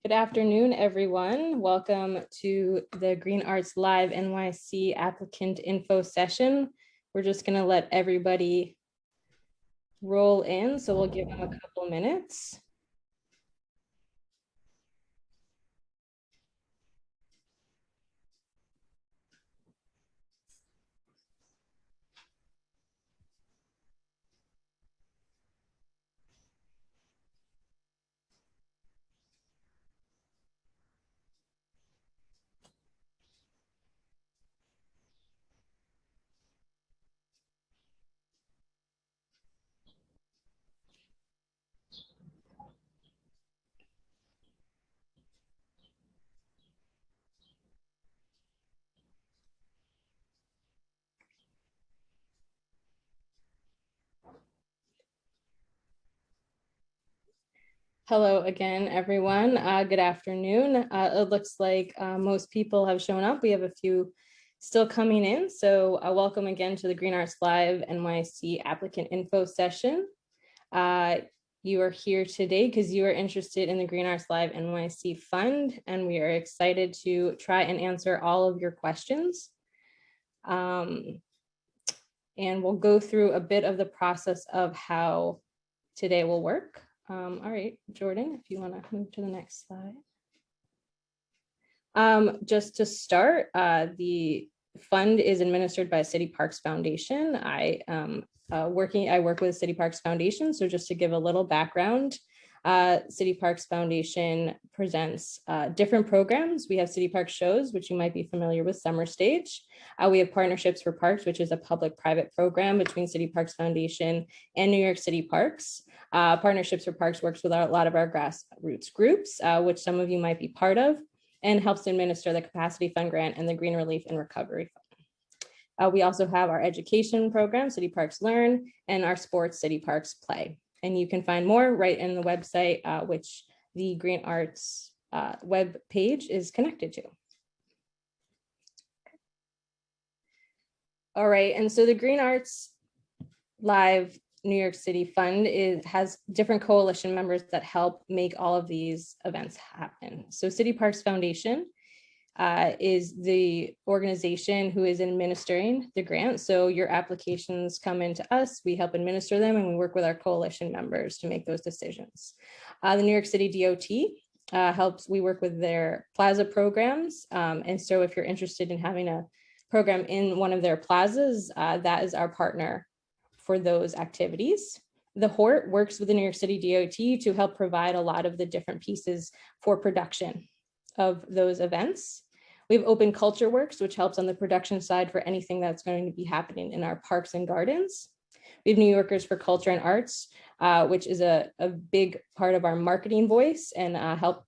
Good afternoon, everyone. Welcome to the Green Arts Live NYC applicant info session. We're just going to let everybody roll in, so we'll give them a couple minutes. Hello again, everyone. Good afternoon. It looks like most people have shown up. We have a few still coming in. So welcome again to the Green Arts Live NYC applicant info session. You are here today because you are interested in the Green Arts Live NYC Fund, and we are excited to try and answer all of your questions. And we'll go through a bit of the process of how today will work. All right, Jordan, if you want to move to the next slide. Just to start, the fund is administered by City Parks Foundation. I work with City Parks Foundation, so just to give a little background, City Parks Foundation presents different programs. We have City Park shows, which you might be familiar with, Summer Stage. We have Partnerships for Parks, which is a public-private program between City Parks Foundation and New York City Parks. Partnerships for Parks works with a lot of our grassroots groups, which some of you might be part of, and helps to administer the Capacity Fund Grant and the Green Relief and Recovery Fund. We also have our education program, City Parks Learn, and our sports, City Parks Play. And you can find more right in the website, which the Green Arts web page is connected to. All right, and so the Green Arts Live New York City Fund has different coalition members that help make all of these events happen. So City Parks Foundation is the organization who is administering the grant. So your applications come into us, we help administer them, and we work with our coalition members to make those decisions. The New York City DOT we work with their plaza programs. And so if you're interested in having a program in one of their plazas, that is our partner for those activities. The HORT works with the New York City DOT to help provide a lot of the different pieces for production of those events. We have Open Culture Works, which helps on the production side for anything that's going to be happening in our parks and gardens. We have New Yorkers for Culture and Arts, which is a big part of our marketing voice and help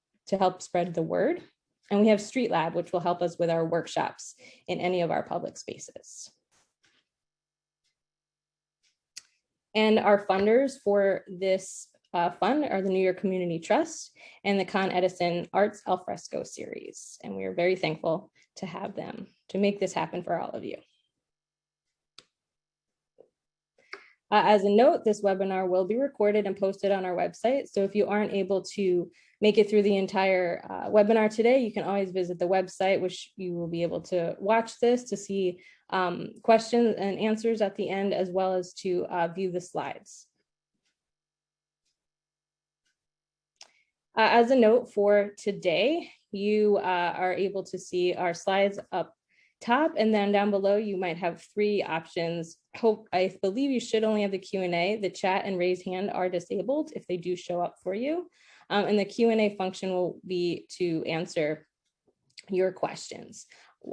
spread the word. And we have Street Lab, which will help us with our workshops in any of our public spaces. And our funders for this fund are the New York Community Trust and the Con Edison Arts Alfresco series. And we are very thankful to have them to make this happen for all of you. As a note, this webinar will be recorded and posted on our website. So if you aren't able to make it through the entire webinar today, you can always visit the website, which you will be able to watch this to see questions and answers at the end, as well as to view the slides. As a note for today, you are able to see our slides up top, and then down below you might have three options. I believe you should only have the Q&A. The chat and raise hand are disabled if they do show up for you. And the Q&A function will be to answer your questions.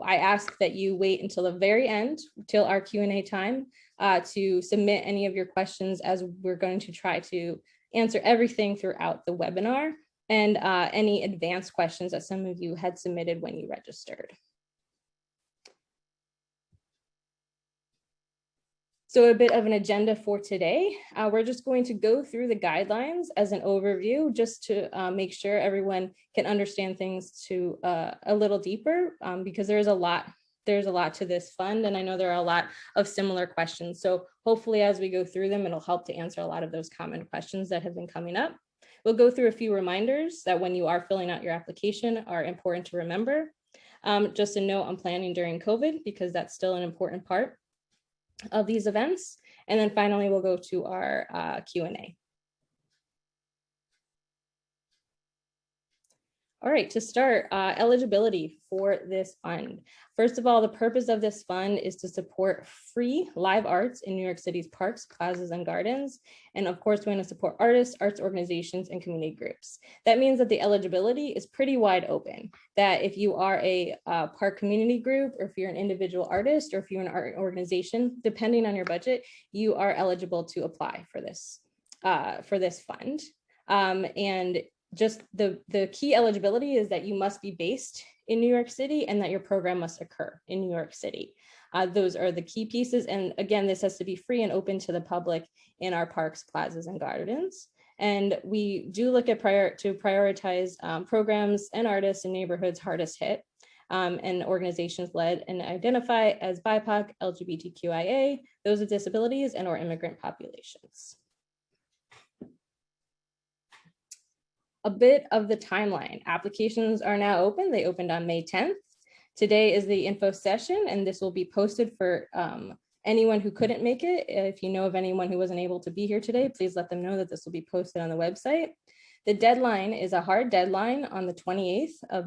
I ask that you wait until the very end, till our Q&A time, to submit any of your questions, as we're going to try to answer everything throughout the webinar, and any advanced questions that some of you had submitted when you registered. So a bit of an agenda for today. We're just going to go through the guidelines as an overview, just to make sure everyone can understand things to a little deeper, because there's a lot to this fund, and I know there are a lot of similar questions. So hopefully as we go through them, it'll help to answer a lot of those common questions that have been coming up. We'll go through a few reminders that when you are filling out your application are important to remember. Just a note on planning during COVID, because that's still an important part of these events. And then finally, we'll go to our Q&A. All right, to start, eligibility for this fund. First of all, the purpose of this fund is to support free live arts in New York City's parks, plazas, and gardens. And of course, we want to support artists, arts organizations, and community groups. That means that the eligibility is pretty wide open, that if you are a park community group, or if you're an individual artist, or if you're an art organization, depending on your budget, you are eligible to apply for this fund. And just the key eligibility is that you must be based in New York City and that your program must occur in New York City. Those are the key pieces. And again, this has to be free and open to the public in our parks, plazas, and gardens. And we do look at prioritize programs and artists in neighborhoods hardest hit, and organizations led and identify as BIPOC, LGBTQIA, those with disabilities, and or immigrant populations. A bit of the timeline. Applications are now open. They opened on May 10th. Today is the info session, and this will be posted for anyone who couldn't make it. If you know of anyone who wasn't able to be here today, please let them know that this will be posted on the website. The deadline is a hard deadline on the 28th of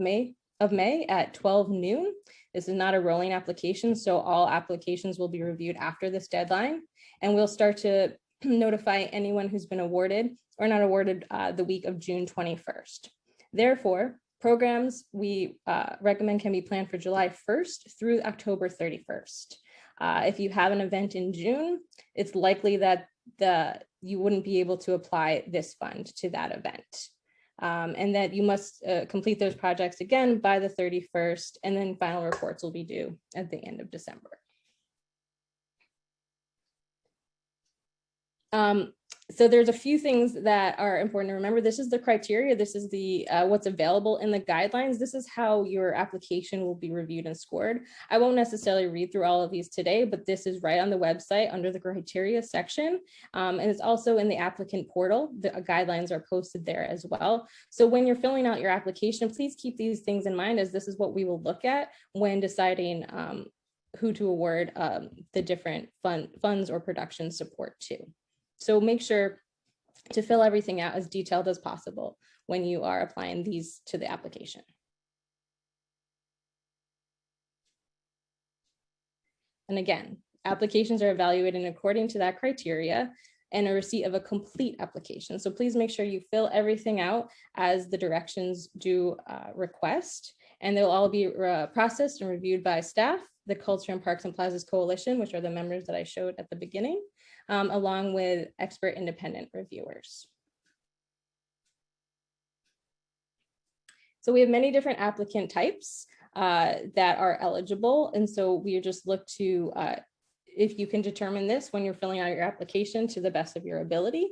May at 12 noon. This is not a rolling application, so all applications will be reviewed after this deadline, and we'll start to notify anyone who's been awarded or not awarded the week of June 21st. Therefore, programs we recommend can be planned for July 1st through October 31st. If you have an event in June, it's likely that you wouldn't be able to apply this fund to that event. And that you must complete those projects again by the 31st, and then final reports will be due at the end of December. So there's a few things that are important to remember. This is the criteria. This is the what's available in the guidelines. This is how your application will be reviewed and scored. I won't necessarily read through all of these today, but this is right on the website under the criteria section. And it's also in the applicant portal. The guidelines are posted there as well. So when you're filling out your application, please keep these things in mind, as this is what we will look at when deciding who to award the different funds or production support to. So make sure to fill everything out as detailed as possible when you are applying these to the application. And again, applications are evaluated according to that criteria and a receipt of a complete application. So please make sure you fill everything out as the directions do request, and they'll all be processed and reviewed by staff, the Culture and Parks and Plazas Coalition, which are the members that I showed at the beginning, along with expert independent reviewers. So we have many different applicant types that are eligible. And so we just look to, if you can determine this when you're filling out your application to the best of your ability,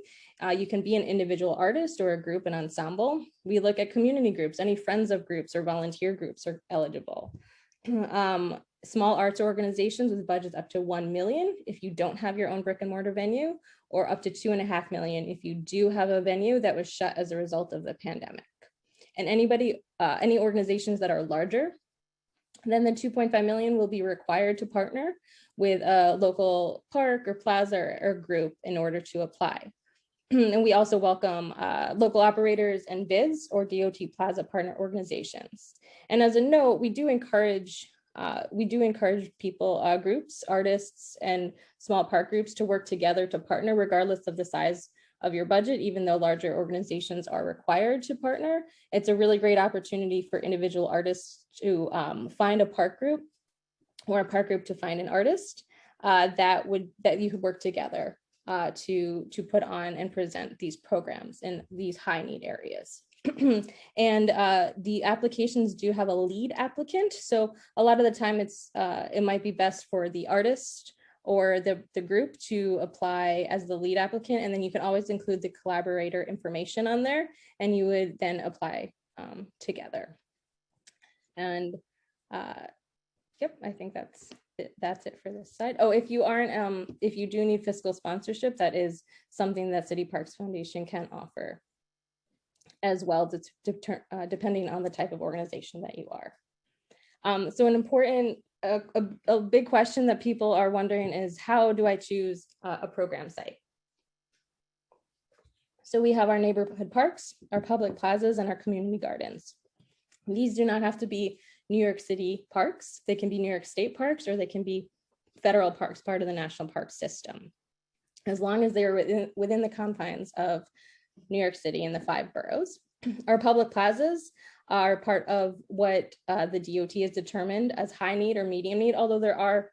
you can be an individual artist or a group, an ensemble. We look at community groups, any friends of groups or volunteer groups are eligible. Small arts organizations with budgets up to 1 million if you don't have your own brick and mortar venue, or up to 2.5 million if you do have a venue that was shut as a result of the pandemic. And any organizations that are larger than the 2.5 million will be required to partner with a local park or plaza or group in order to apply. And we also welcome local operators and bids or DOT Plaza partner organizations. And as a note, we do encourage people, groups, artists, and small park groups to work together to partner regardless of the size of your budget, even though larger organizations are required to partner. It's a really great opportunity for individual artists to find a park group, or a park group to find an artist that you could work together to put on and present these programs in these high need areas. And the applications do have a lead applicant. So a lot of the time it might be best for the artist or the group to apply as the lead applicant. And then you can always include the collaborator information on there, and you would then apply together. And yep, I think that's it for this side. Oh, if you do need fiscal sponsorship, that is something that City Parks Foundation can offer. as well, depending on the type of organization that you are. So an important, a big question that people are wondering is, how do I choose a program site? So we have our neighborhood parks, our public plazas, and our community gardens. These do not have to be New York City parks. They can be New York State parks, or they can be federal parks, part of the national park system, as long as they're within the confines of New York City and the 5 boroughs. Our public plazas are part of what the DOT has determined as high need or medium need, although there are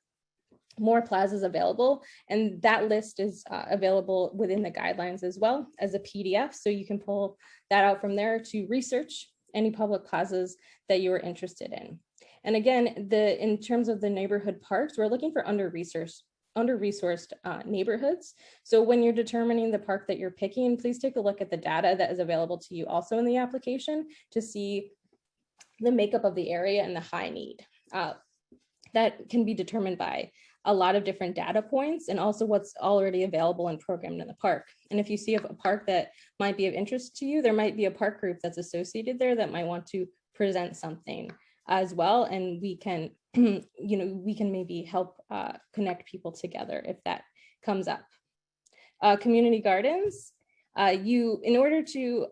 more plazas available, and that list is available within the guidelines as well as a PDF, so you can pull that out from there to research any public plazas that you are interested in. And again, in terms of the neighborhood parks, we're looking for under-resourced neighborhoods. So when you're determining the park that you're picking, please take a look at the data that is available to you also in the application to see the makeup of the area and the high need. That can be determined by a lot of different data points and also what's already available and programmed in the park. And if you see a park that might be of interest to you, there might be a park group that's associated there that might want to present something as well. And we can, we can maybe help connect people together if that comes up. Community gardens, in order to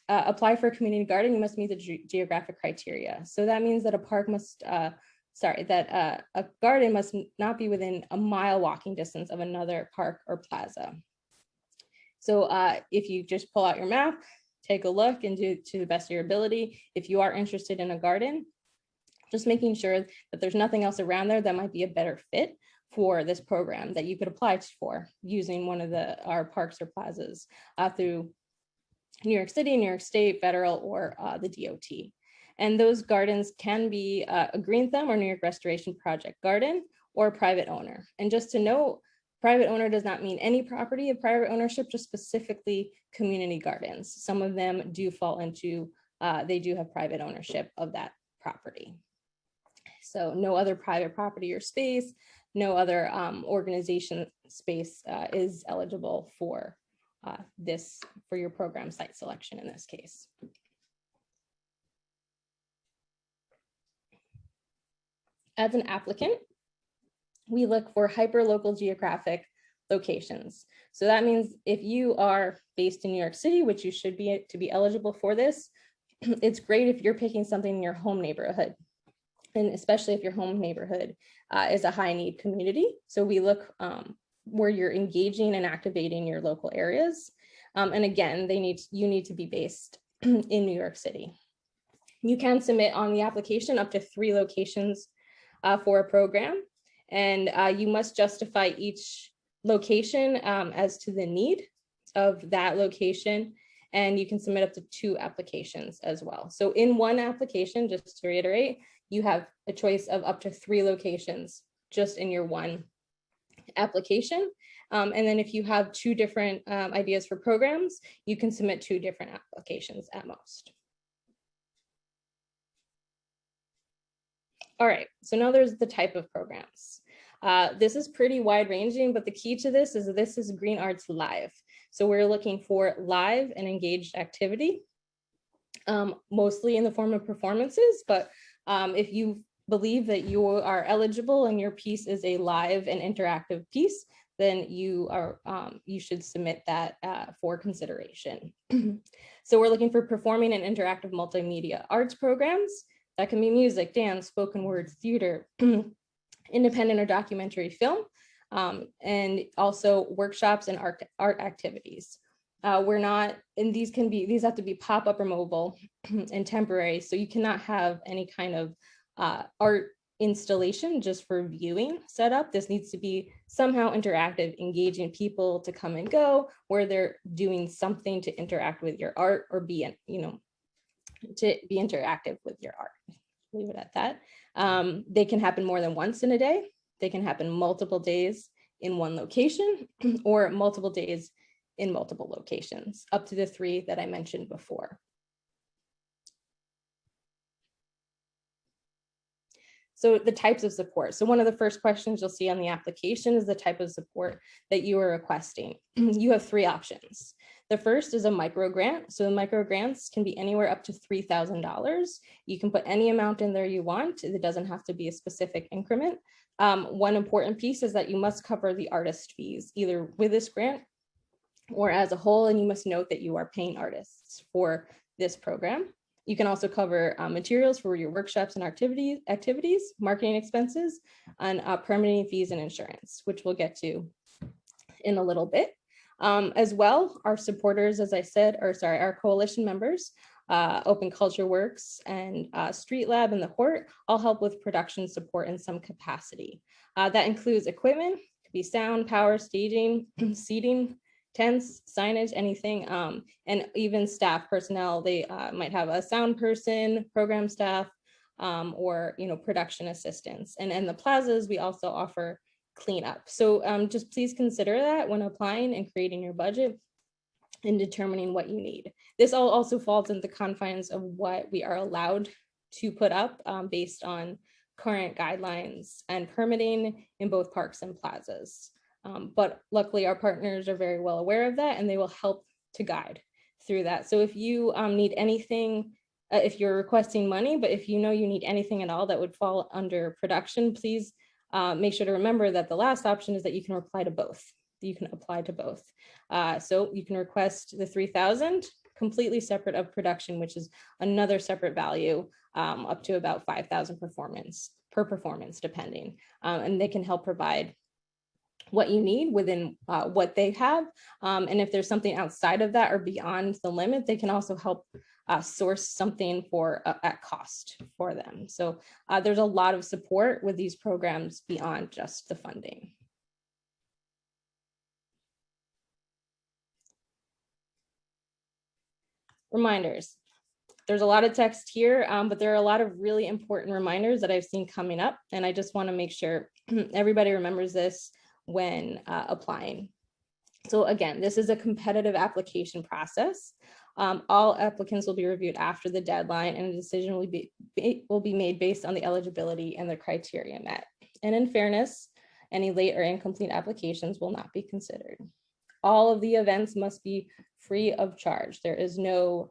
apply for a community garden, you must meet the geographic criteria. So that means that a park must, a garden must not be within a mile walking distance of another park or plaza. So if you just pull out your map, take a look and do to the best of your ability. If you are interested in a garden, just making sure that there's nothing else around there that might be a better fit for this program that you could apply for using one of our parks or plazas through New York City, New York State, federal, or the DOT. And those gardens can be a Green Thumb or New York Restoration Project garden or private owner. And just to note, private owner does not mean any property of private ownership, just specifically community gardens. Some of them do fall into, they do have private ownership of that property. So no other private property or space, no other organization space is eligible for for your program site selection in this case. As an applicant, we look for hyperlocal geographic locations. So that means if you are based in New York City, which you should be to be eligible for this, it's great if you're picking something in your home neighborhood. And especially if your home neighborhood is a high need community. So we look where you're engaging and activating your local areas. And again, you need to be based in New York City. You can submit on the application up to 3 locations for a program, and you must justify each location as to the need of that location, and you can submit up to 2 applications as well. So in one application, just to reiterate, you have a choice of up to 3 locations just in your one application. And then if you have 2 different ideas for programs, you can submit 2 different applications at most. All right, so now there's the type of programs. This is pretty wide ranging, but the key to this is Green Arts Live. So we're looking for live and engaged activity, mostly in the form of performances, but if you believe that you are eligible and your piece is a live and interactive piece, then you should submit that for consideration. So we're looking for performing and interactive multimedia arts programs. That can be music, dance, spoken word, theater, independent or documentary film, and also workshops and art activities. We're not, and these have to be pop-up or mobile and temporary, so you cannot have any kind of art installation just for viewing set up. This needs to be somehow interactive, engaging people to come and go, where they're doing something to interact with your art or to be interactive with your art. Leave it at that. They can happen more than once in a day. They can happen multiple days in one location or multiple days in multiple locations, up to the 3 that I mentioned before. So the types of support. So one of the first questions you'll see on the application is the type of support that you are requesting. You have 3 options. The first is a micro grant. So the micro grants can be anywhere up to $3,000. You can put any amount in there you want. It doesn't have to be a specific increment. One important piece is that you must cover the artist fees, either with this grant or as a whole, and you must note that you are paying artists for this program. You can also cover materials for your workshops and activities, marketing expenses, and permitting fees and insurance, which we'll get to in a little bit. As well, our supporters, as I said, our coalition members, Open Culture Works and Street Lab and the Hort, all help with production support in some capacity. That includes equipment, could be sound, power, staging, seating, tents, signage, anything, and even staff personnel. They might have a sound person, program staff, or production assistants. And in the plazas, we also offer cleanup. So just please consider that when applying and creating your budget and determining what you need. This all also falls in the confines of what we are allowed to put up based on current guidelines and permitting in both parks and plazas. But luckily our partners are very well aware of that, and they will help to guide through that. So if you need anything, if you're requesting money, but if you know you need anything at all that would fall under production, please make sure to remember that the last option is that you can apply to both. You can apply to both. So you can request the 3,000 completely separate of production, which is another separate value, up to about 5,000 per performance, depending. And they can help provide what you need within what they have. And if there's something outside of that or beyond the limit, they can also help source something for at cost for them. So there's a lot of support with these programs beyond just the funding. Reminders. There's a lot of text here, but there are a lot of really important reminders that I've seen coming up. And I just want to make sure everybody remembers this when applying. So again, this is a competitive application process. All applicants will be reviewed after the deadline, and a decision will be made based on the eligibility and the criteria met. And in fairness, any late or incomplete applications will not be considered. All of the events must be free of charge. There is no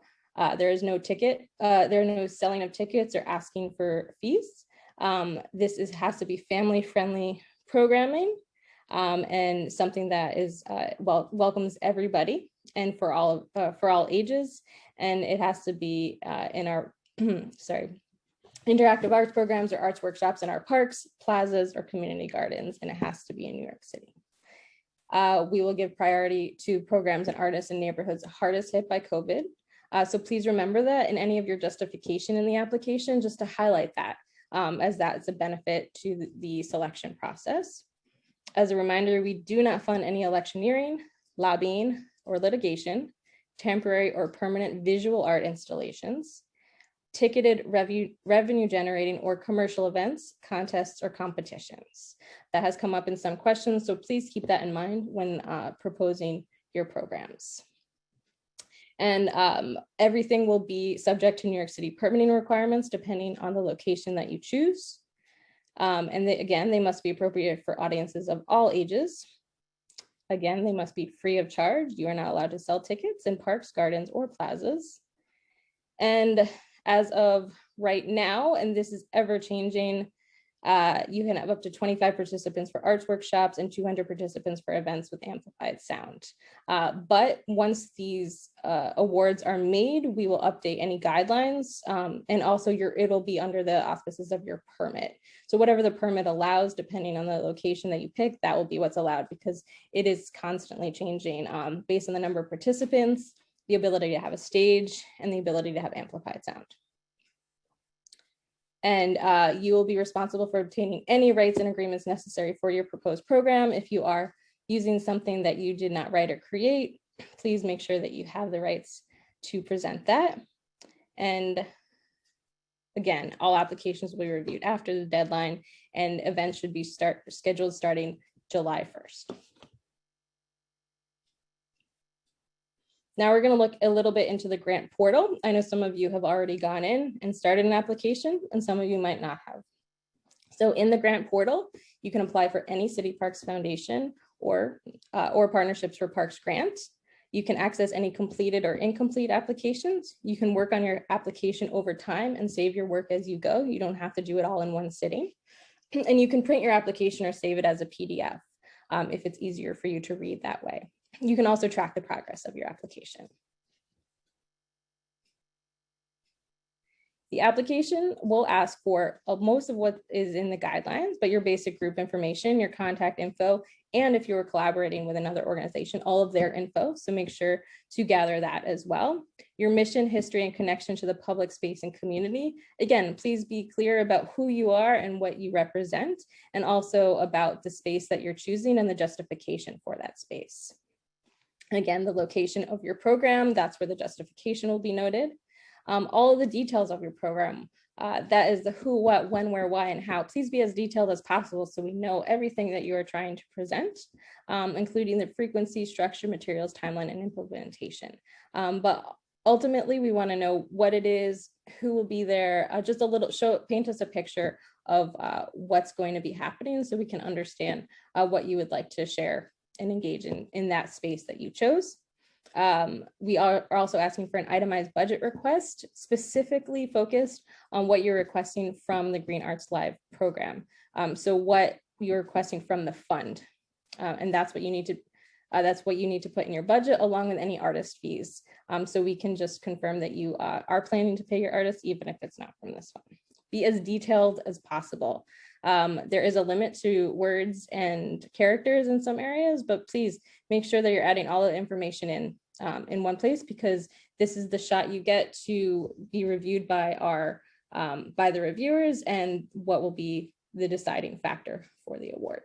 ticket. There are no selling of tickets or asking for fees. This has to be family-friendly programming, and something that is welcomes everybody and for all ages. And it has to be in our interactive arts programs or arts workshops in our parks, plazas, or community gardens, and it has to be in New York City. We will give priority to programs and artists in neighborhoods hardest hit by COVID. So please remember that in any of your justification in the application, just to highlight that, as that's a benefit to the selection process. As a reminder, we do not fund any electioneering, lobbying, or litigation, temporary or permanent visual art installations, ticketed revenue generating or commercial events, contests, or competitions. That has come up in some questions, so please keep that in mind when proposing your programs. And everything will be subject to New York City permitting requirements depending on the location that you choose. And again, they must be appropriate for audiences of all ages. Again, they must be free of charge. You are not allowed to sell tickets in parks, gardens, or plazas. And as of right now, and this is ever changing, you can have up to 25 participants for arts workshops and 200 participants for events with amplified sound. But once these awards are made, we will update any guidelines, and also it'll be under the auspices of your permit. So whatever the permit allows, depending on the location that you pick, that will be what's allowed, because it is constantly changing based on the number of participants, the ability to have a stage, and the ability to have amplified sound. And you will be responsible for obtaining any rights and agreements necessary for your proposed program. If you are using something that you did not write or create, please make sure that you have the rights to present that. And again, all applications will be reviewed after the deadline, and events should be scheduled starting July 1st. Now we're going to look a little bit into the grant portal. I know some of you have already gone in and started an application, and some of you might not have. So in the grant portal, you can apply for any City Parks Foundation or Partnerships for Parks grant. You can access any completed or incomplete applications. You can work on your application over time and save your work as you go. You don't have to do it all in one sitting. And you can print your application or save it as a PDF if it's easier for you to read that way. You can also track the progress of your application. The application will ask for most of what is in the guidelines, but your basic group information, your contact info, and if you're collaborating with another organization, all of their info. So make sure to gather that as well. Your mission, history, and connection to the public space and community. Again, please be clear about who you are and what you represent, and also about the space that you're choosing and the justification for that space. Again, the location of your program, that's where the justification will be noted. All of the details of your program, that is the who, what, when, where, why, and how. Please be as detailed as possible so we know everything that you are trying to present, including the frequency, structure, materials, timeline, and implementation. But ultimately, we want to know what it is, who will be there, just a little, paint us a picture of what's going to be happening so we can understand what you would like to share and engage in that space that you chose. We are also asking for an itemized budget request, specifically focused on what you're requesting from the Green Arts Live program. So what you're requesting from the fund, and that's what you need to put in your budget, along with any artist fees. So we can just confirm that you are planning to pay your artist, even if it's not from this fund. Be as detailed as possible. There is a limit to words and characters in some areas, but please make sure that you're adding all the information in one place, because this is the shot you get to be reviewed by by the reviewers, and what will be the deciding factor for the award.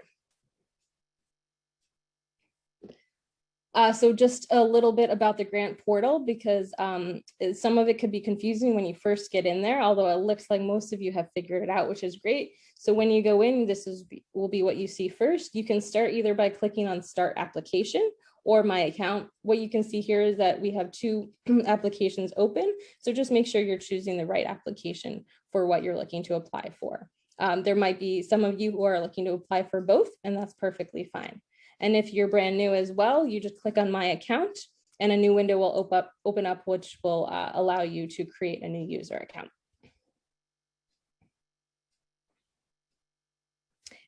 So just a little bit about the grant portal, because some of it could be confusing when you first get in there, although it looks like most of you have figured it out, which is great. So when you go in, this will be what you see first. You can start either by clicking on Start Application or My Account. What you can see here is that we have 2 applications open. So just make sure you're choosing the right application for what you're looking to apply for. There might be some of you who are looking to apply for both, and that's perfectly fine. And if you're brand new as well, you just click on My Account and a new window will open up, which will allow you to create a new user account.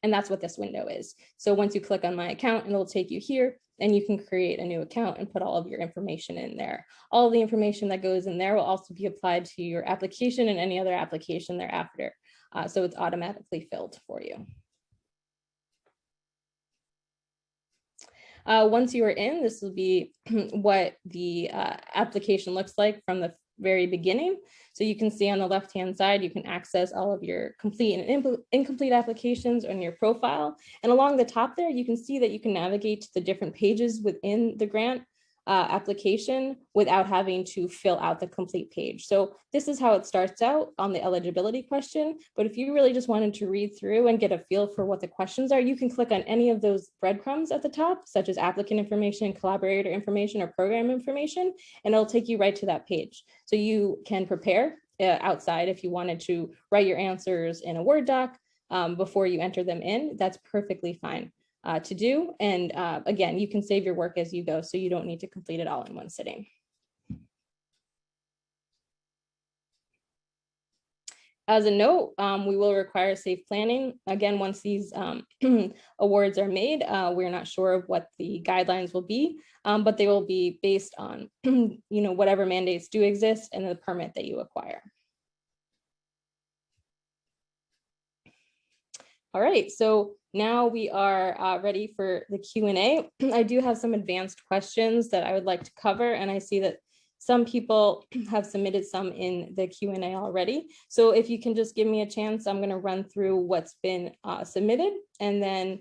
And that's what this window is. So once you click on My Account, it'll take you here, and you can create a new account and put all of your information in there. All of the information that goes in there will also be applied to your application and any other application thereafter. So it's automatically filled for you. Once you are in, this will be what the application looks like from the very beginning. So you can see on the left-hand side, you can access all of your complete and incomplete applications on your profile. And along the top there, you can see that you can navigate to the different pages within the grant application without having to fill out the complete page. So this is how it starts out on the eligibility question. But if you really just wanted to read through and get a feel for what the questions are, you can click on any of those breadcrumbs at the top, such as applicant information, collaborator information, or program information, and it'll take you right to that page. So you can prepare outside if you wanted to write your answers in a Word doc before you enter them in. That's perfectly fine to do. And again, you can save your work as you go, so you don't need to complete it all in one sitting. As a note, we will require safe planning. Again, once these awards are made, we're not sure of what the guidelines will be, but they will be based on whatever mandates do exist and the permit that you acquire. All right, so now we are ready for the Q&A. I do have some advanced questions that I would like to cover, and I see that some people have submitted some in the Q&A already. So if you can just give me a chance, I'm gonna run through what's been submitted, and then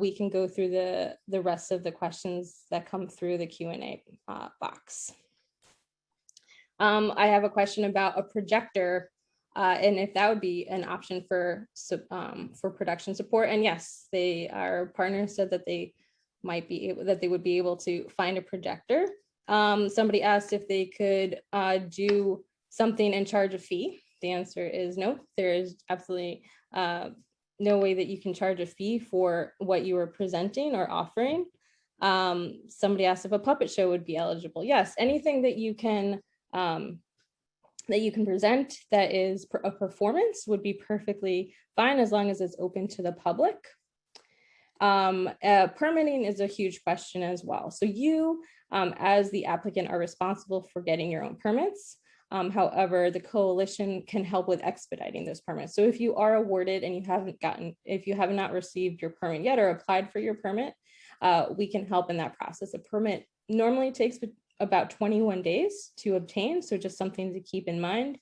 we can go through the rest of the questions that come through the Q&A box. I have a question about a projector, and if that would be an option for production support. And yes, our partners said that they might be able, that they would be able to find a projector. Somebody asked if they could do something and charge a fee. The answer is no. There is absolutely no way that you can charge a fee for what you are presenting or offering. Somebody asked if a puppet show would be eligible. Yes, anything that you can present that is a performance would be perfectly fine as long as it's open to the public. Permitting is a huge question as well. So you, as the applicant, are responsible for getting your own permits. However, the coalition can help with expediting those permits. So if you are awarded and if you have not received your permit yet or applied for your permit, we can help in that process. A permit normally takes about 21 days to obtain. So just something to keep in mind.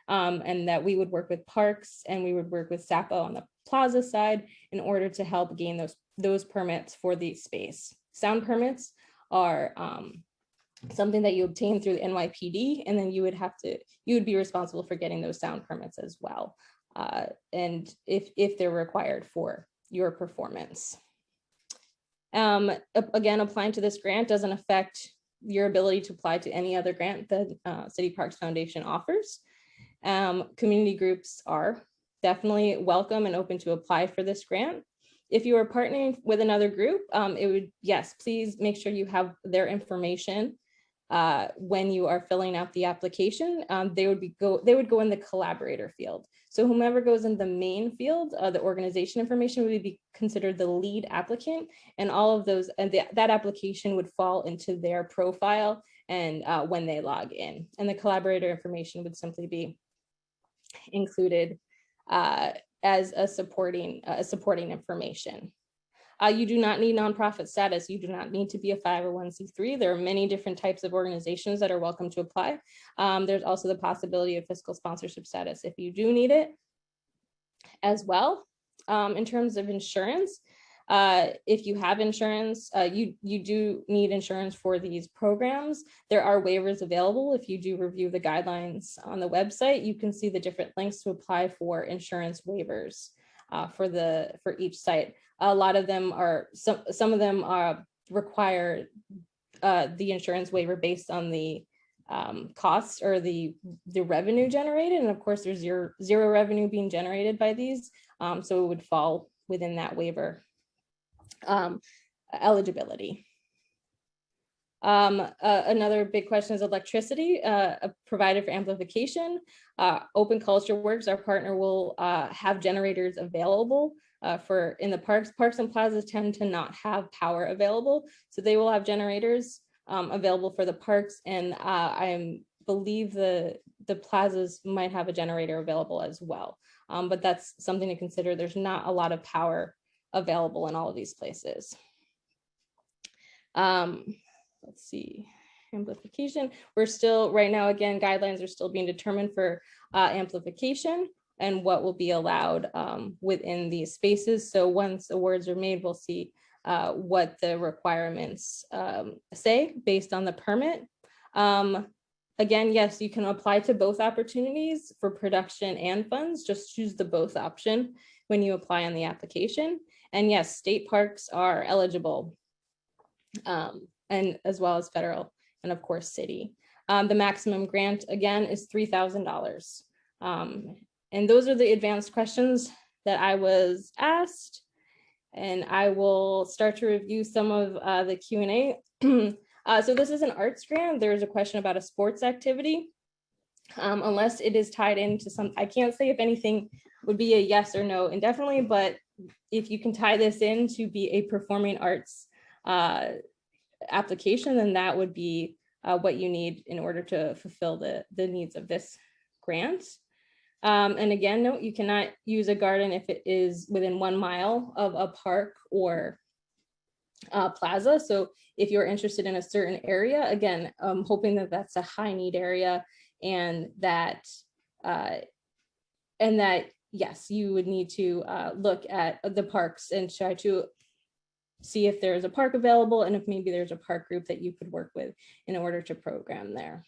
And that we would work with parks and we would work with SAPO on the plaza side in order to help gain those permits for the space. Sound permits are something that you obtain through the NYPD, and then you would be responsible for getting those sound permits as well. And if they're required for your performance. Again, applying to this grant doesn't affect your ability to apply to any other grant that City Parks Foundation offers. Community groups are definitely welcome and open to apply for this grant. If you are partnering with another group, yes, please make sure you have their information when you are filling out the application. They would go in the collaborator field. So whomever goes in the main field, the organization information would be considered the lead applicant, and all of those, and that application would fall into their profile and when they log in. And the collaborator information would simply be included as a supporting information. You do not need nonprofit status. You do not need to be a 501c3. There are many different types of organizations that are welcome to apply. There's also the possibility of fiscal sponsorship status if you do need it as well. In terms of insurance, if you have insurance, you do need insurance for these programs. There are waivers available. If you do review the guidelines on the website, you can see the different links to apply for insurance waivers for each site. A lot of them are, some of them require the insurance waiver based on the costs or the revenue generated. And of course, there's zero revenue being generated by these. So it would fall within that waiver eligibility. Another big question is electricity provided for amplification. Open Culture Works, our partner, will have generators available in the parks. Parks and plazas tend to not have power available, so they will have generators available for the parks, and I believe the plazas might have a generator available as well. But that's something to consider. There's not a lot of power available in all of these places. Let's see, amplification. We're still, right now, again, guidelines are still being determined for amplification and what will be allowed within these spaces. So once awards are made, we'll see what the requirements say based on the permit. Again, yes, you can apply to both opportunities for production and funds. Just choose the both option when you apply on the application. And yes, state parks are eligible, and as well as federal and of course city. The maximum grant again is $3,000. And those are the advanced questions that I was asked. And I will start to review some of the Q&A. So this is an arts grant. There's a question about a sports activity. Unless it is tied into some, I can't say if anything would be a yes or no indefinitely, but if you can tie this in to be a performing arts application, then that would be what you need in order to fulfill the needs of this grant. And again, note, you cannot use a garden if it is within 1 mile of a park or plaza. So if you're interested in a certain area, again, I'm hoping that that's a high need area, and that yes, you would need to look at the parks and try to see if there's a park available and if maybe there's a park group that you could work with in order to program there.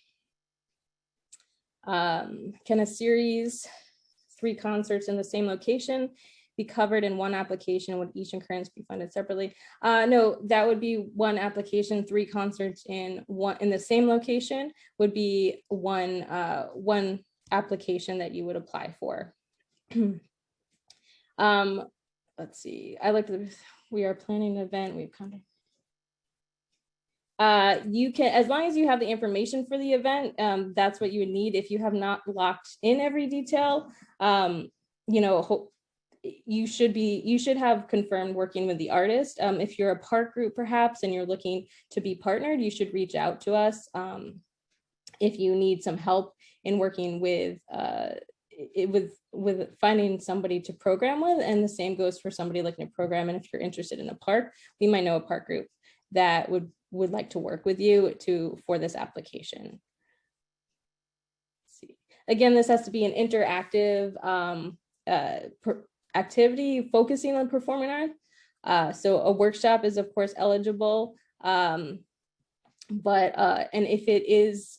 Can a series 3 concerts in the same location be covered in one application? Would each occurrence be funded separately? No, that would be one application. 3 concerts in the same location would be one application that you would apply for. Let's see. We are planning an event. We've kind of You can, as long as you have the information for the event, that's what you would need. If you have not locked in every detail, you know, you should have confirmed working with the artist. If you're a park group perhaps and you're looking to be partnered, you should reach out to us. If you need some help in working with finding somebody to program with, and the same goes for somebody looking to program. And if you're interested in a park, we might know a park group that would like to work with you for this application. Let's see. Again, this has to be an interactive activity focusing on performing arts. So a workshop is of course eligible, and if it is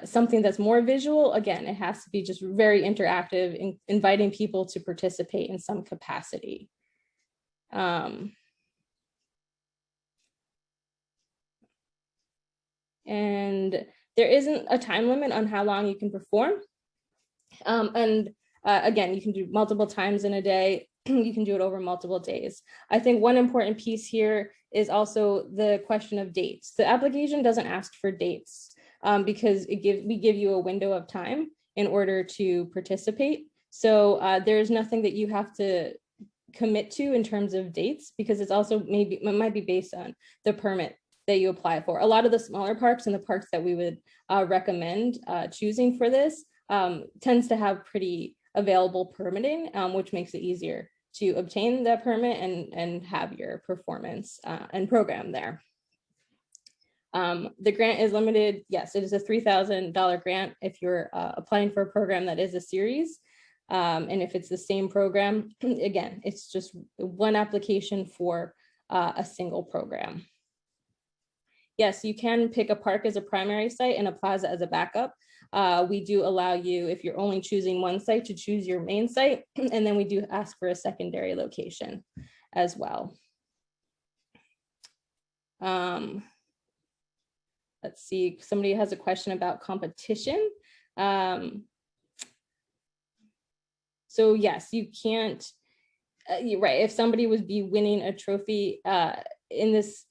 something that's more visual, again, it has to be just very interactive, inviting people to participate in some capacity. And there isn't a time limit on how long you can perform. Again, you can do multiple times in a day. You can do it over multiple days. I think one important piece here is also the question of dates. The application doesn't ask for dates because we give you a window of time in order to participate. So there's nothing that you have to commit to in terms of dates, because it's also it might be based on the permit that you apply for. A lot of the smaller parks and the parks that we would recommend choosing for this tends to have pretty available permitting, which makes it easier to obtain that permit and have your performance and program there. The grant is limited. Yes, it is a $3,000 grant if you're applying for a program that is a series. And if it's the same program, again, it's just one application for a single program. Yes, you can pick a park as a primary site and a plaza as a backup. We do allow you, if you're only choosing one site, to choose your main site, and then we do ask for a secondary location as well. Let's see, somebody has a question about competition. So yes, you can't, you're right, if somebody would be winning a trophy in this,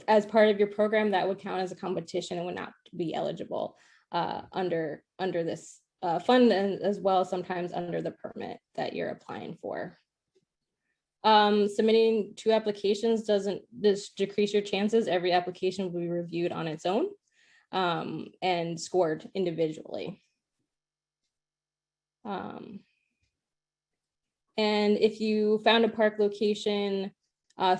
as part of your program, that would count as a competition and would not be eligible under this fund, and as well sometimes under the permit that you're applying for. Submitting 2 applications doesn't decrease your chances. Every application will be reviewed on its own and scored individually. And if you found a park location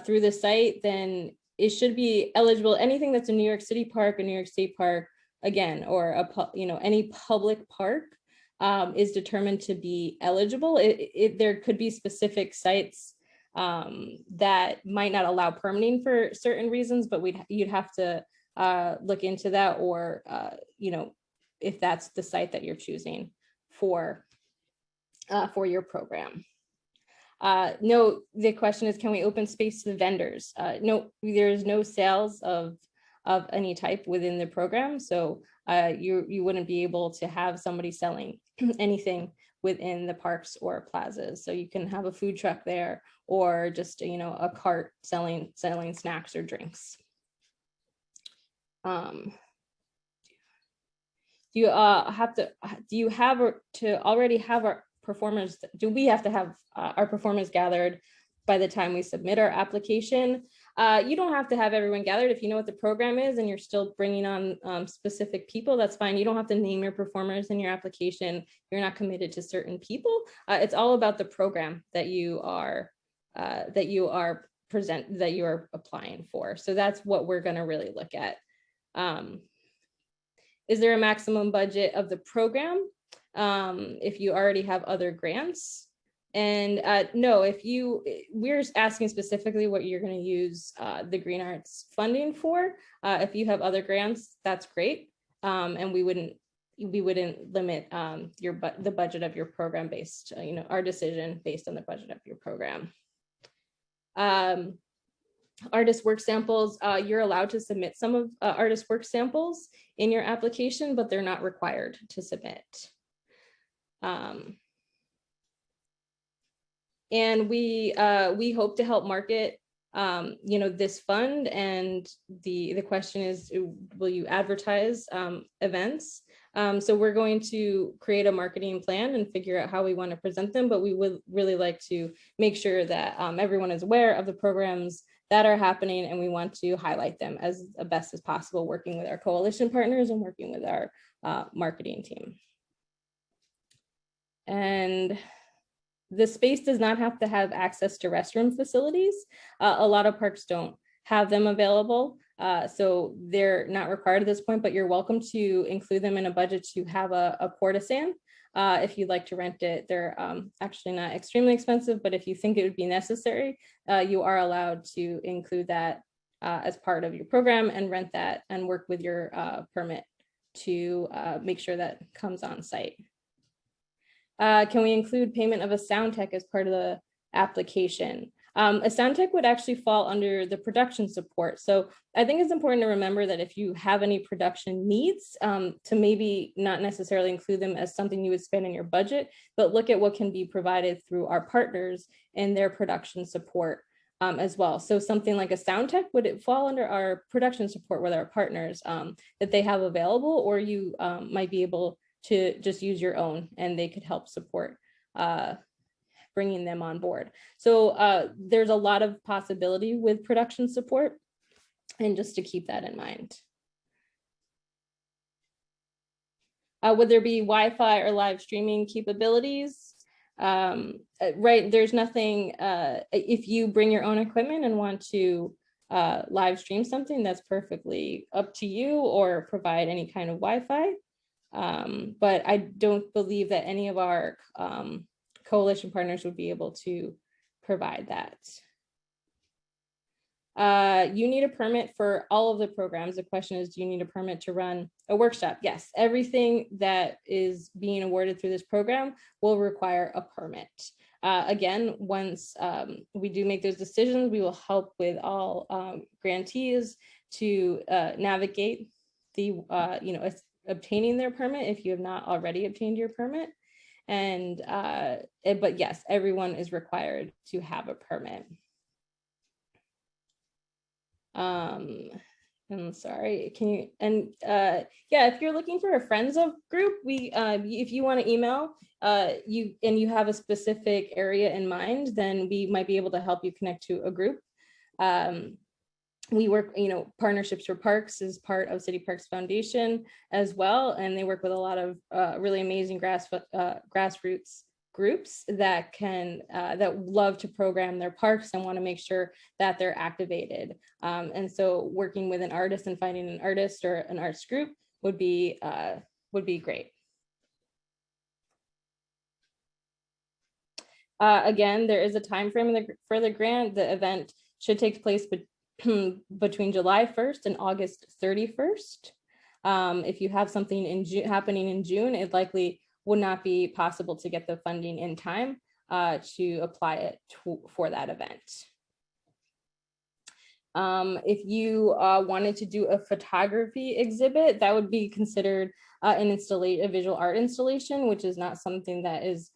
through the site, then it should be eligible. Anything that's a New York City park, a New York State park, again, or any public park is determined to be eligible. There could be specific sites that might not allow permitting for certain reasons, but you'd have to look into that, or if that's the site that you're choosing for your program. No, the question is, can we open space to the vendors? No, there's no sales of any type within the program. So you wouldn't be able to have somebody selling anything within the parks or plazas. So you can have a food truck there, or just, a cart selling snacks or drinks. Do you have to already have our performers? Do we have to have our performers gathered by the time we submit our application? You don't have to have everyone gathered. If you know what the program is and you're still bringing on specific people, that's fine. You don't have to name your performers in your application. You're not committed to certain people. It's all about the program that you are applying for. So that's what we're going to really look at. Is there a maximum budget of the program if you already have other grants? And no, we're asking specifically what you're going to use the Green Arts funding for. If you have other grants, that's great, and we wouldn't limit the budget of your program based, our decision based on the budget of your program. Artist work samples, you're allowed to submit some of artist work samples in your application, but they're not required to submit. And we hope to help market this fund, and the question is, will you advertise events? So we're going to create a marketing plan and figure out how we want to present them, but we would really like to make sure that everyone is aware of the programs that are happening, and we want to highlight them as best as possible, working with our coalition partners and working with our marketing team. And the space does not have to have access to restroom facilities. A lot of parks don't have them available, so they're not required at this point, but you're welcome to include them in a budget to have a porta-san. If you'd like to rent it, they're actually not extremely expensive, but if you think it would be necessary, you are allowed to include that as part of your program and rent that and work with your permit to make sure that comes on site. Can we include payment of a sound tech as part of the application? A sound tech would actually fall under the production support. So I think it's important to remember that if you have any production needs, to maybe not necessarily include them as something you would spend in your budget, but look at what can be provided through our partners and their production support as well. So something like a sound tech, would it fall under our production support with our partners that they have available, or you might be able to just use your own and they could help support bringing them on board. So there's a lot of possibility with production support, and just to keep that in mind. Would there be Wi-Fi or live streaming capabilities? Right, there's nothing, if you bring your own equipment and want to live stream something, that's perfectly up to you, or provide any kind of Wi-Fi. But I don't believe that any of our coalition partners would be able to provide that. You need a permit for all of the programs. The question is, do you need a permit to run a workshop? Yes, everything that is being awarded through this program will require a permit. Again, once we do make those decisions, we will help with all grantees to navigate the, obtaining their permit if you have not already obtained your permit. And but yes, everyone is required to have a permit. I'm sorry, can you, and yeah, if you're looking for a friends of group, we if you want to email you have a specific area in mind, then we might be able to help you connect to a group. We work, Partnerships for Parks is part of City Parks Foundation as well, and they work with a lot of really amazing grassroots groups that can that love to program their parks and want to make sure that they're activated. And so working with an artist and finding an artist or an arts group would be great. Again, there is a time frame for the grant. The event should take place between July 1st and August 31st. If you have something happening in June, it likely would not be possible to get the funding in time to apply it for that event. If you wanted to do a photography exhibit, that would be considered a visual art installation, which is not something that is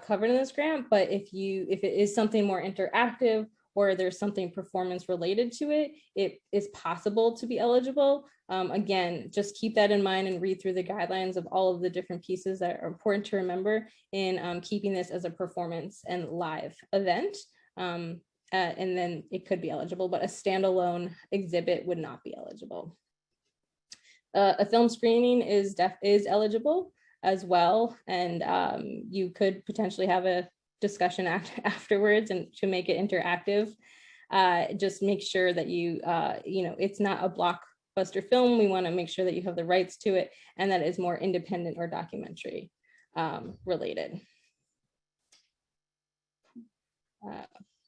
covered in this grant. But if it is something more interactive, or there's something performance related to it, it is possible to be eligible. Again, just keep that in mind and read through the guidelines of all of the different pieces that are important to remember in keeping this as a performance and live event. And then it could be eligible, but a standalone exhibit would not be eligible. A film screening is eligible as well, and you could potentially have a discussion afterwards and to make it interactive. Just make sure that it's not a blockbuster film. We want to make sure that you have the rights to it and that is more independent or documentary related.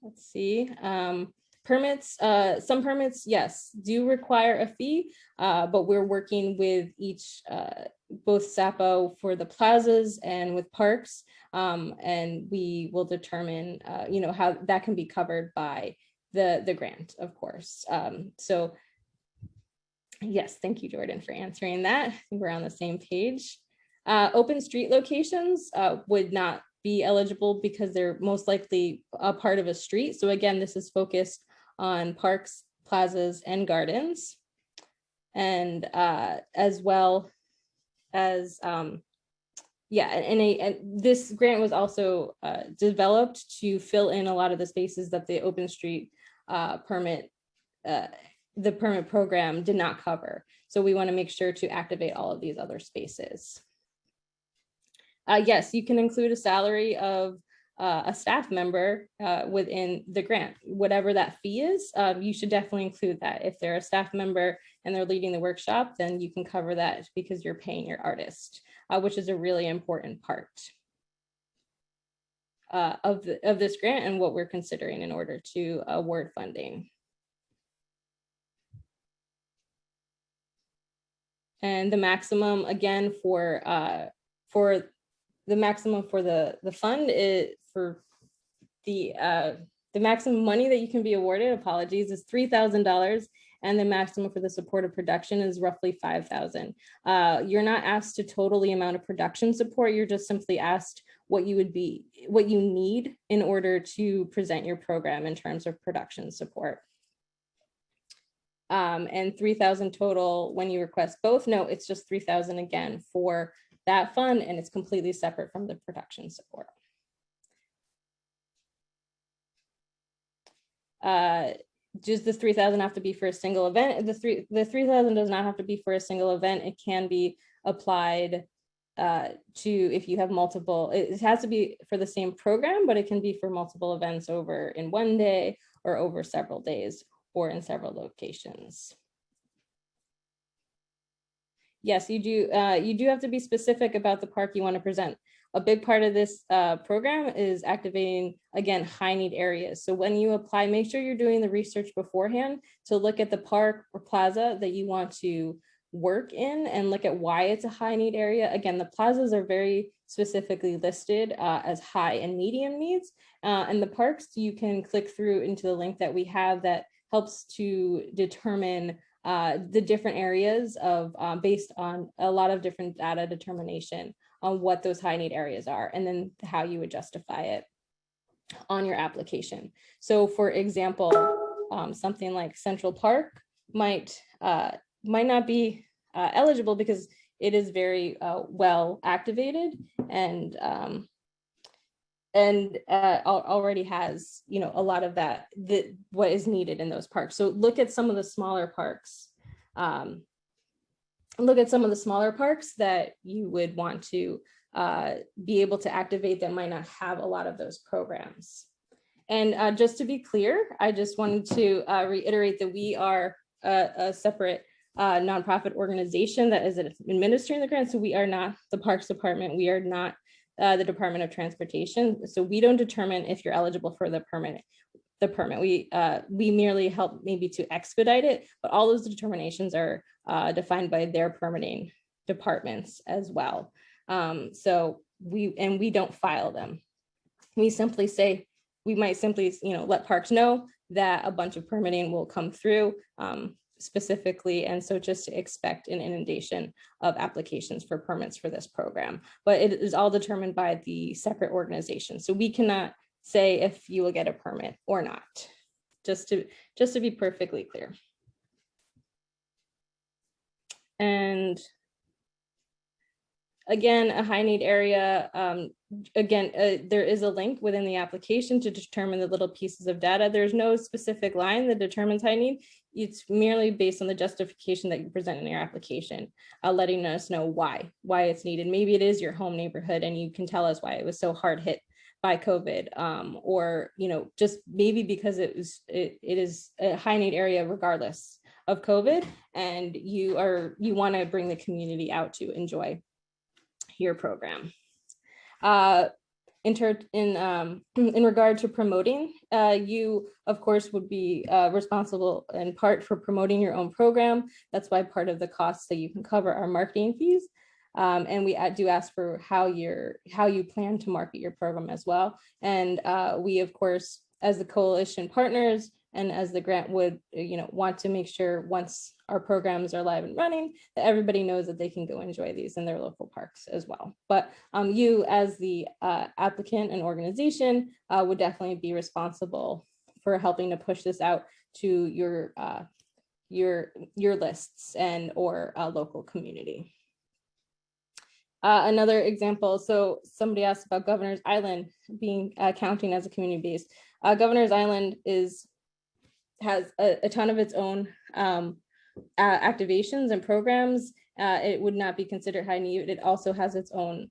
Let's see. Permits, some permits, yes, do require a fee, but we're working with both SAPO for the plazas and with parks, and we will determine, how that can be covered by the grant, of course. So yes, thank you, Jordan, for answering that. I think we're on the same page. Open street locations would not be eligible because they're most likely a part of a street. So again, this is focused on parks, plazas, and gardens. And as well as, and this grant was also developed to fill in a lot of the spaces that the open street permit, the permit program did not cover. So we want to make sure to activate all of these other spaces. Yes, you can include a salary of a staff member within the grant. Whatever that fee is, you should definitely include that. If they're a staff member and they're leading the workshop, then you can cover that because you're paying your artist, which is a really important part of this grant and what we're considering in order to award funding. And the maximum, again, for the maximum for the fund is for the maximum money that you can be awarded, apologies, is $3,000, and the maximum for the supported production is roughly $5,000. You're not asked to total the amount of production support. You're just simply asked what you need in order to present your program in terms of production support. And $3,000 total when you request both. No, it's just $3,000 again for that fund, and it's completely separate from the production support. Does this $3,000 have to be for a single event? The $3,000 does not have to be for a single event. It can be applied to if you have multiple. It has to be for the same program, but it can be for multiple events over in one day or over several days or in several locations. Yes, you do. You do have to be specific about the park you want to present. A big part of this program is activating, again, high need areas. So when you apply, make sure you're doing the research beforehand to look at the park or plaza that you want to work in and look at why it's a high need area. Again, the plazas are very specifically listed as high and medium needs. And the parks, you can click through into the link that we have that helps to determine the different areas of based on a lot of different data determination on what those high need areas are, and then how you would justify it on your application. So for example, something like Central Park might not be eligible because it is very well activated and already has, you know, a lot of that, what is needed in those parks. So look at some of the smaller parks. Look at some of the smaller parks that you would want to be able to activate that might not have a lot of those programs. And just to be clear, I just wanted to reiterate that we are a separate nonprofit organization that is administering the grant. So we are not the Parks Department. We are not the Department of Transportation. So we don't determine if you're eligible for the permit. We merely help maybe to expedite it, but all those determinations are defined by their permitting departments as well. So we don't file them. We simply say, we might simply, you know, let parks know that a bunch of permitting will come through specifically, and so just to expect an inundation of applications for permits for this program. But it is all determined by the separate organization. So we cannot say if you will get a permit or not, just to be perfectly clear. And again, a high need area, there is a link within the application to determine the little pieces of data. There's no specific line that determines high need. It's merely based on the justification that you present in your application, letting us know why it's needed. Maybe it is your home neighborhood and you can tell us why it was so hard hit by COVID, or, you know, just maybe because it is a high need area regardless of COVID, and you want to bring the community out to enjoy your program. In regard to promoting, you of course would be responsible in part for promoting your own program. That's why part of the costs that you can cover are marketing fees. And we do ask for how you plan to market your program as well. And we, of course, as the coalition partners and as the grant would, you know, want to make sure once our programs are live and running, that everybody knows that they can go enjoy these in their local parks as well. But you as the applicant and organization would definitely be responsible for helping to push this out to your lists and or local community. Another example, so somebody asked about Governor's Island being counting as a community base. Governor's Island has a ton of its own activations and programs. It would not be considered high need. It also has its own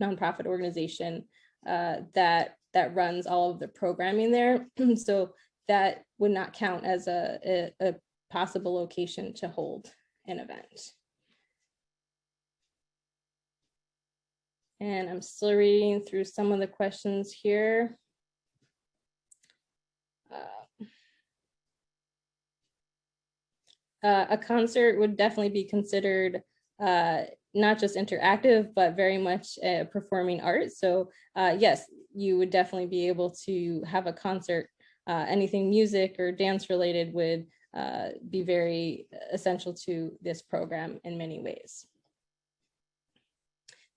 nonprofit organization that runs all of the programming there. So that would not count as a possible location to hold an event. And I'm still reading through some of the questions here. A concert would definitely be considered not just interactive, but very much performing arts. So yes, you would definitely be able to have a concert. Anything music or dance related would be very essential to this program in many ways.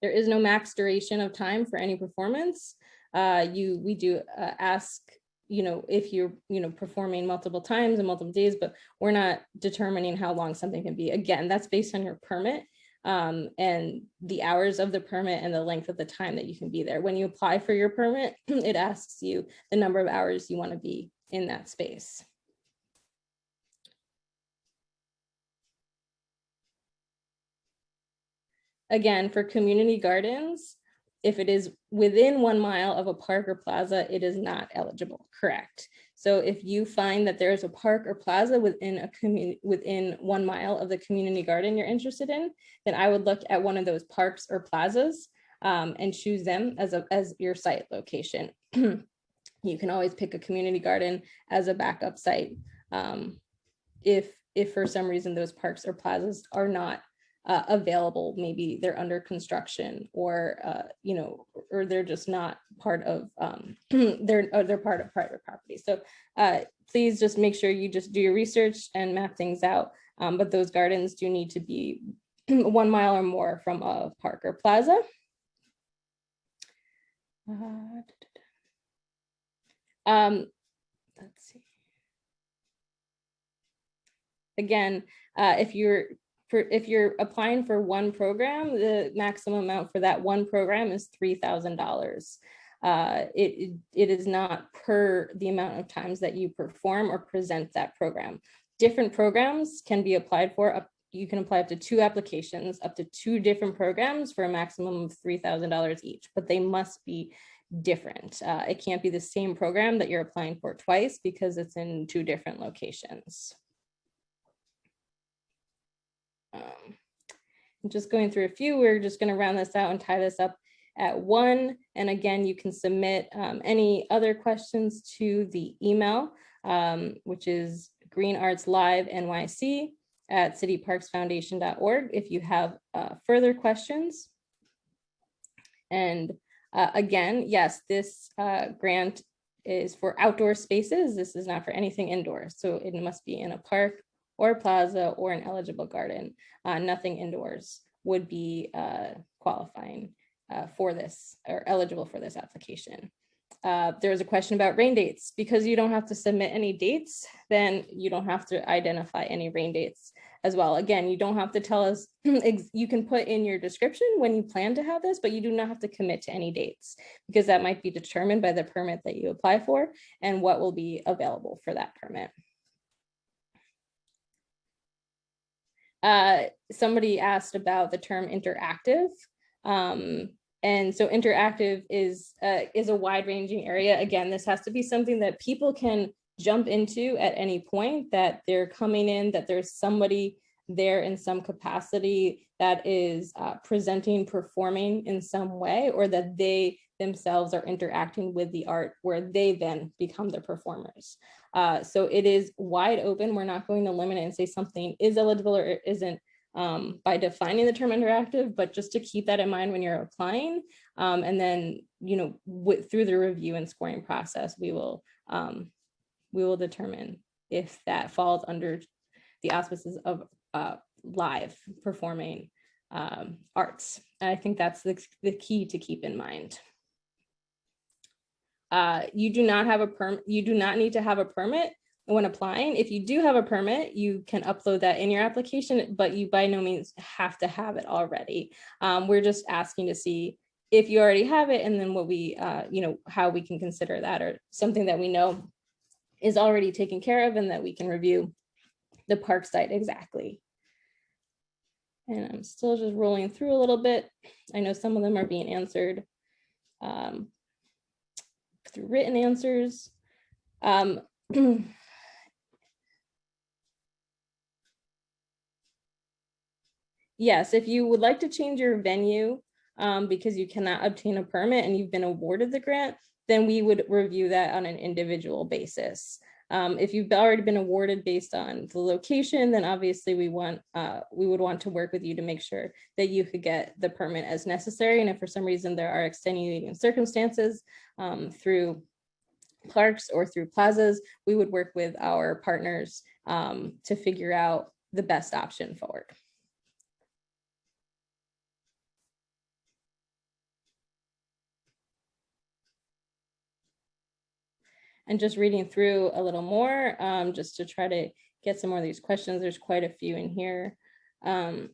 There is no max duration of time for any performance. We do ask, if you're, performing multiple times and multiple days, but we're not determining how long something can be. Again, that's based on your permit and the hours of the permit and the length of the time that you can be there. When you apply for your permit, it asks you the number of hours you want to be in that space. Again, for community gardens, if it is within 1 mile of a park or plaza, it is not eligible, correct? So if you find that there is a park or plaza within 1 mile of the community garden you're interested in, then I would look at one of those parks or plazas and choose them as your site location. You can always pick a community garden as a backup site if for some reason those parks or plazas are not available. Maybe they're under construction, or or they're just not part of they're part of private property. So please just make sure you just do your research and map things out. But those gardens do need to be 1 mile or more from a park or plaza. Let's see. Again, if you're applying for one program, the maximum amount for that one program is $3,000. It is not per the amount of times that you perform or present that program. Different programs can be applied for. You can apply up to 2 applications, up to 2 different programs for a maximum of $3,000 each, but they must be different. It can't be the same program that you're applying for twice because it's in 2 different locations. I'm just going through a few. We're just going to round this out and tie this up at 1. And again, you can submit any other questions to the email, which is greenartslivenyc@cityparksfoundation.org if you have further questions. And again, yes, this grant is for outdoor spaces. This is not for anything indoors. So it must be in a park or plaza or an eligible garden. Nothing indoors would be qualifying for this or eligible for this application. There was a question about rain dates. Because you don't have to submit any dates, then you don't have to identify any rain dates as well. Again, you don't have to tell us, you can put in your description when you plan to have this, but you do not have to commit to any dates because that might be determined by the permit that you apply for and what will be available for that permit. Somebody asked about the term interactive. And so interactive is a wide-ranging area. Again, this has to be something that people can jump into at any point, that they're coming in, that there's somebody there in some capacity that is presenting, performing in some way, or that they themselves are interacting with the art where they then become the performers. So it is wide open. We're not going to limit it and say something is eligible or isn't by defining the term interactive, but just to keep that in mind when you're applying. And then, through the review and scoring process, we will determine if that falls under the auspices of live performing arts. And I think that's the key to keep in mind. You do not need to have a permit when applying. If you do have a permit, you can upload that in your application, but you by no means have to have it already. We're just asking to see if you already have it, and then what we, how we can consider that, or something that we know is already taken care of and that we can review the park site exactly. And I'm still just rolling through a little bit. I know some of them are being answered through written answers. Yes, if you would like to change your venue because you cannot obtain a permit and you've been awarded the grant, then we would review that on an individual basis. If you've already been awarded based on the location, then obviously we would want to work with you to make sure that you could get the permit as necessary. And if for some reason there are extenuating circumstances through parks or through plazas, we would work with our partners to figure out the best option forward. And just reading through a little more, just to try to get some more of these questions. There's quite a few in here. If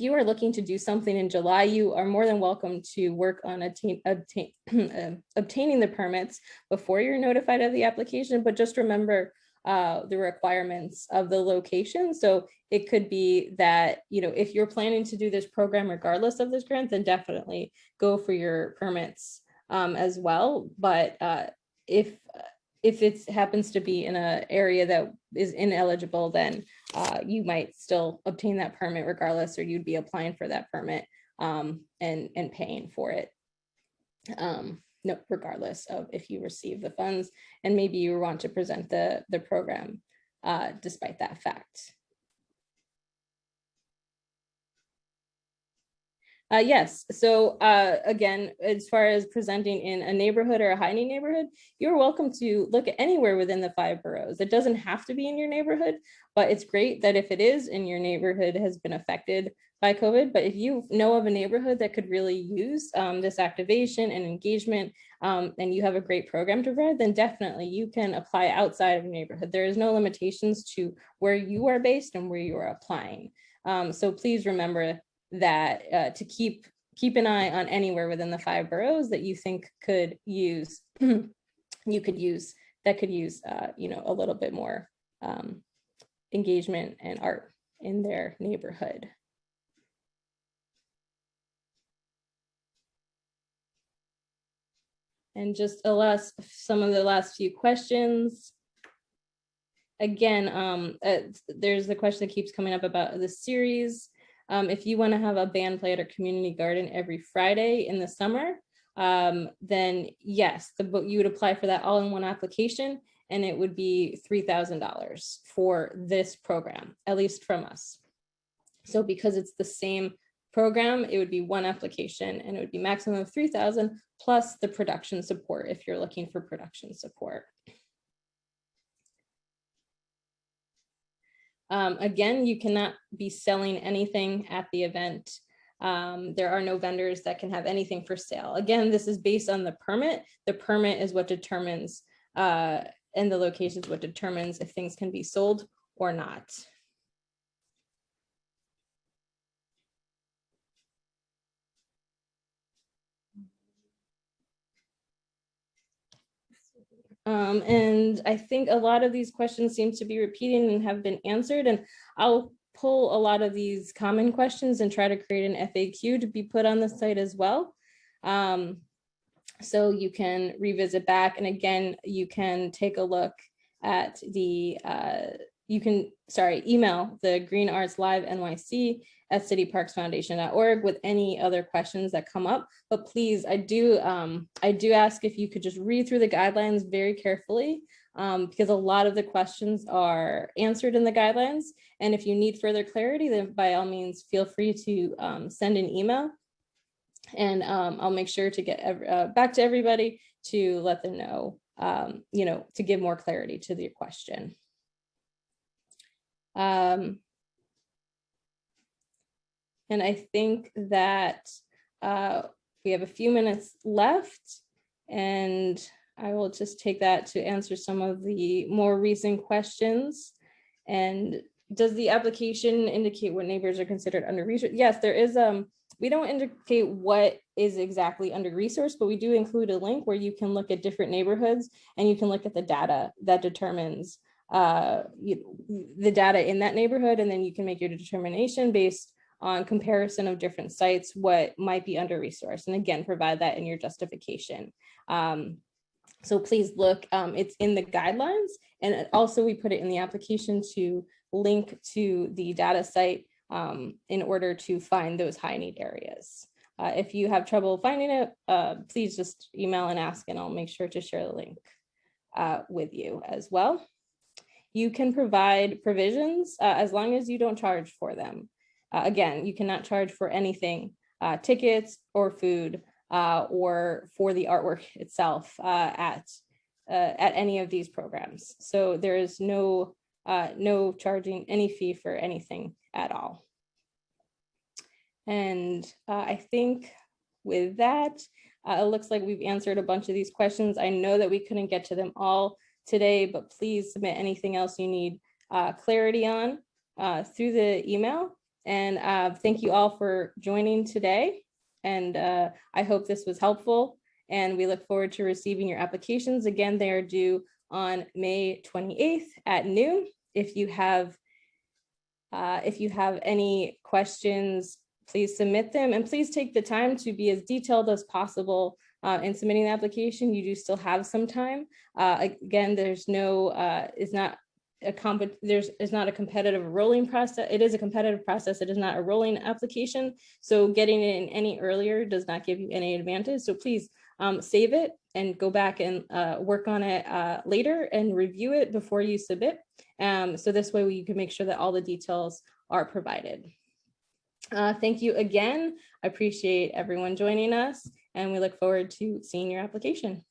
you are looking to do something in July, you are more than welcome to work on obtaining the permits before you're notified of the application, but just remember the requirements of the location. So it could be that, if you're planning to do this program regardless of this grant, then definitely go for your permits as well. But if it happens to be in an area that is ineligible, then you might still obtain that permit regardless, or you'd be applying for that permit and paying for it, no, regardless of if you receive the funds, and maybe you want to present the program despite that fact. Yes. So again, as far as presenting in a neighborhood or a high-need neighborhood, you're welcome to look at anywhere within the 5 boroughs. It doesn't have to be in your neighborhood, but it's great that if it is in your neighborhood has been affected by COVID. But if you know of a neighborhood that could really use this activation and engagement, and you have a great program to provide, then definitely you can apply outside of your neighborhood. There is no limitations to where you are based and where you are applying. So please remember that to keep an eye on anywhere within the 5 boroughs that you think could use a little bit more engagement and art in their neighborhood. And just some of the last few questions. Again, there's the question that keeps coming up about the series. If you want to have a band play at a community garden every Friday in the summer, then yes, you would apply for that all in one application, and it would be $3,000 for this program, at least from us. So because it's the same program, it would be one application, and it would be maximum of $3,000 plus the production support if you're looking for production support. Again, you cannot be selling anything at the event. There are no vendors that can have anything for sale. Again, this is based on the permit. The permit is what determines, and the location is what determines if things can be sold or not. And I think a lot of these questions seem to be repeating and have been answered, and I'll pull a lot of these common questions and try to create an FAQ to be put on the site as well. So you can revisit back, and again, you can take a look at the, email the Green Arts Live NYC at cityparksfoundation.org with any other questions that come up. But please, I do ask if you could just read through the guidelines very carefully, because a lot of the questions are answered in the guidelines. And if you need further clarity, then by all means, feel free to send an email, and I'll make sure to get back to everybody to let them know, to give more clarity to the question. And I think that we have a few minutes left, and I will just take that to answer some of the more recent questions. And does the application indicate what neighbors are considered under resourced? Yes, there is. We don't indicate what is exactly under resourced, but we do include a link where you can look at different neighborhoods and you can look at the data that determines the data in that neighborhood, and then you can make your determination based on comparison of different sites, what might be under resourced, and again, provide that in your justification. So please look, it's in the guidelines, and also we put it in the application to link to the data site in order to find those high need areas. If you have trouble finding it, please just email and ask, and I'll make sure to share the link with you as well. You can provide provisions as long as you don't charge for them. Again, you cannot charge for anything, tickets or food, or for the artwork itself at any of these programs. So there is no charging any fee for anything at all. And I think with that, it looks like we've answered a bunch of these questions. I know that we couldn't get to them all today, but please submit anything else you need clarity on through the email. And thank you all for joining today. And I hope this was helpful. And we look forward to receiving your applications. Again, they are due on May 28th at noon. If you have any questions, please submit them, and please take the time to be as detailed as possible in submitting the application. You do still have some time. Again, there's no, it's not a competitive rolling process. It is a competitive process. It is not a rolling application. So getting it in any earlier does not give you any advantage. So please save it and go back and work on it later and review it before you submit. So this way you can make sure that all the details are provided. Thank you again. I appreciate everyone joining us, and we look forward to seeing your application.